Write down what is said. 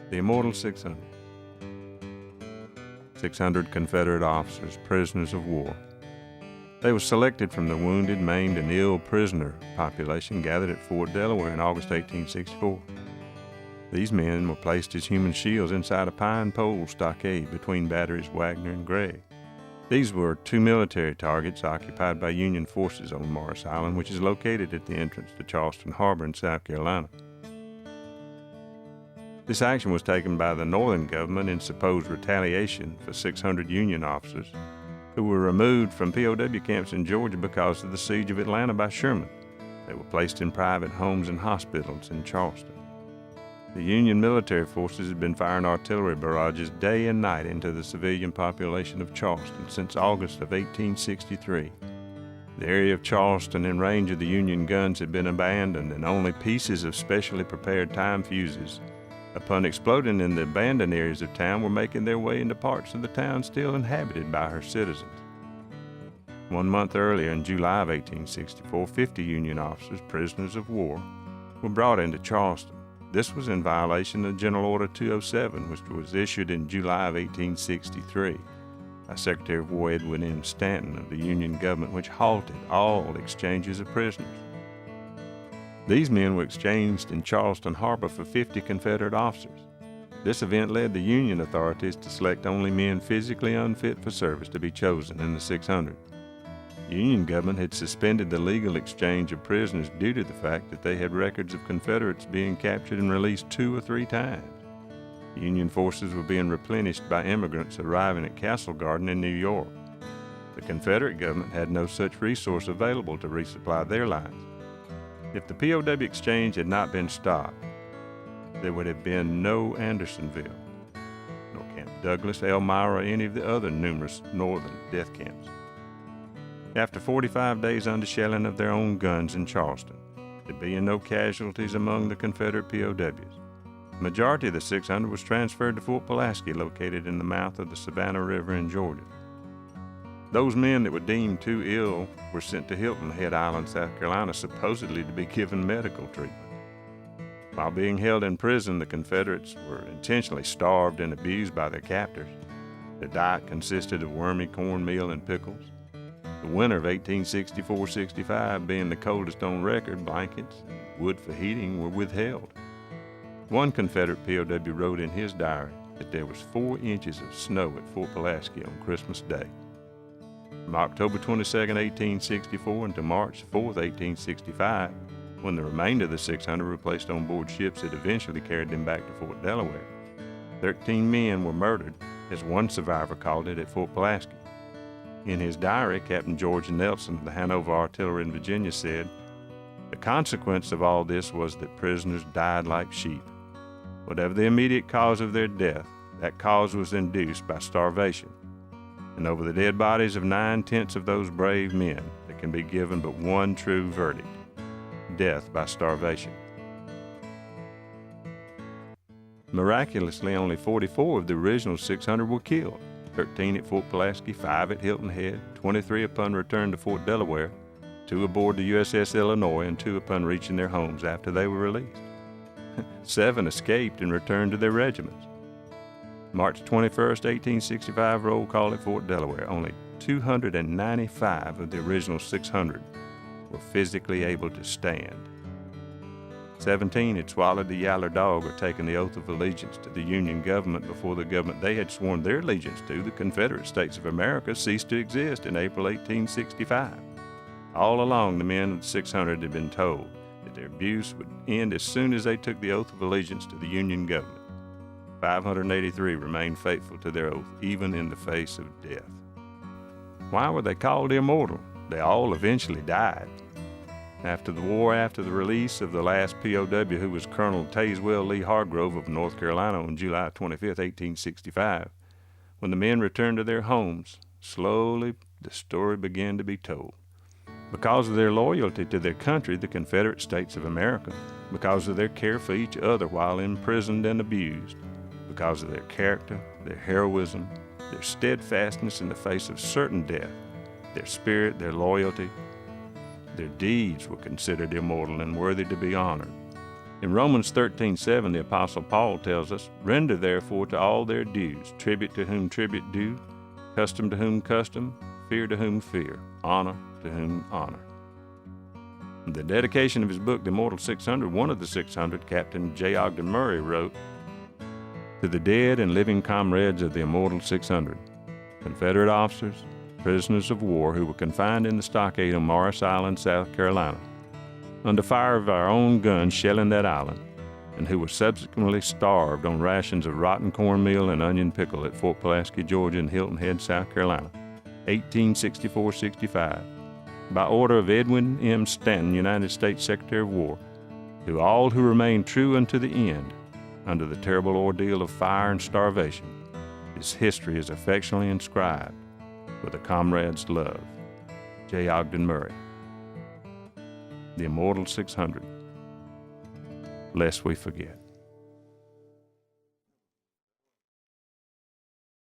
The Immortal 600. 600 Confederate officers, prisoners of war. They were selected from the wounded, maimed, and ill prisoner population gathered at Fort Delaware in August 1864. These men were placed as human shields inside a pine pole stockade between batteries Wagner and Gregg. These were two military targets occupied by Union forces on Morris Island, which is located at the entrance to Charleston Harbor in South Carolina. This action was taken by the Northern government in supposed retaliation for 600 Union officers who were removed from POW camps in Georgia because of the siege of Atlanta by Sherman. They were placed in private homes and hospitals in Charleston. The Union military forces had been firing artillery barrages day and night into the civilian population of Charleston since August of 1863. The area of Charleston in range of the Union guns had been abandoned, and only pieces of specially prepared time fuses, upon exploding in the abandoned areas of town, were making their way into parts of the town still inhabited by her citizens. 1 month earlier, in July of 1864, 50 Union officers, prisoners of war, were brought into Charleston. This was in violation of General Order 207, which was issued in July of 1863 by Secretary of War Edwin M. Stanton of the Union government, which halted all exchanges of prisoners. These men were exchanged in Charleston Harbor for 50 Confederate officers. This event led the Union authorities to select only men physically unfit for service to be chosen in the 600. The Union government had suspended the legal exchange of prisoners due to the fact that they had records of Confederates being captured and released 2 or 3 times. Union forces were being replenished by immigrants arriving at Castle Garden in New York. The Confederate government had no such resource available to resupply their lines. If the POW exchange had not been stopped, there would have been no Andersonville, nor Camp Douglas, Elmira, or any of the other numerous northern death camps. After 45 days under shelling of their own guns in Charleston, there being no casualties among the Confederate POWs, the majority of the 600 was transferred to Fort Pulaski, located in the mouth of the Savannah River in Georgia. Those men that were deemed too ill were sent to Hilton Head Island, South Carolina, supposedly to be given medical treatment. While being held in prison, the Confederates were intentionally starved and abused by their captors. Their diet consisted of wormy cornmeal and pickles. The winter of 1864-65 being the coldest on record, blankets and wood for heating were withheld. One Confederate POW wrote in his diary that there was 4 inches of snow at Fort Pulaski on Christmas Day. From October 22, 1864 until March 4, 1865, when the remainder of the 600 were placed on board ships that eventually carried them back to Fort Delaware, 13 men were murdered, as one survivor called it, at Fort Pulaski. In his diary, Captain George Nelson of the Hanover Artillery in Virginia said, "The consequence of all this was that prisoners died like sheep. Whatever the immediate cause of their death, that cause was induced by starvation. And over the dead bodies of 9/10 of those brave men, there can be given but one true verdict: death by starvation." Miraculously, only 44 of the original 600 were killed, 13 at Fort Pulaski, 5 at Hilton Head, 23 upon return to Fort Delaware, 2 aboard the USS Illinois, and 2 upon reaching their homes after they were released. 7 escaped and returned to their regiments. March 21, 1865, roll call at Fort Delaware. Only 295 of the original 600 were physically able to stand. 17 had swallowed the yaller dog or taken the oath of allegiance to the Union government before the government they had sworn their allegiance to, the Confederate States of America, ceased to exist in April 1865. All along, the men of the 600 had been told that their abuse would end as soon as they took the oath of allegiance to the Union government. 583 remained faithful to their oath, even in the face of death. Why were they called immortal? They all eventually died. After the war, after the release of the last POW, who was Colonel Tazewell Lee Hargrove of North Carolina, on July 25, 1865, when the men returned to their homes, slowly the story began to be told. Because of their loyalty to their country, the Confederate States of America, because of their care for each other while imprisoned and abused, because of their character, their heroism, their steadfastness in the face of certain death, their spirit, their loyalty, their deeds were considered immortal and worthy to be honored. In Romans 13:7, the Apostle Paul tells us, "Render therefore to all their dues, tribute to whom tribute due, custom to whom custom, fear to whom fear, honor to whom honor." In the dedication of his book, The Immortal 600, one of the 600, Captain J. Ogden Murray, wrote, "To the dead and living comrades of the Immortal 600, Confederate officers, prisoners of war who were confined in the stockade on Morris Island, South Carolina, under fire of our own guns shelling that island, and who were subsequently starved on rations of rotten cornmeal and onion pickle at Fort Pulaski, Georgia, and Hilton Head, South Carolina, 1864-65, by order of Edwin M. Stanton, United States Secretary of War, to all who remain true unto the end, under the terrible ordeal of fire and starvation, this history is affectionately inscribed with a comrade's love. J. Ogden Murray." The Immortal 600, lest we forget.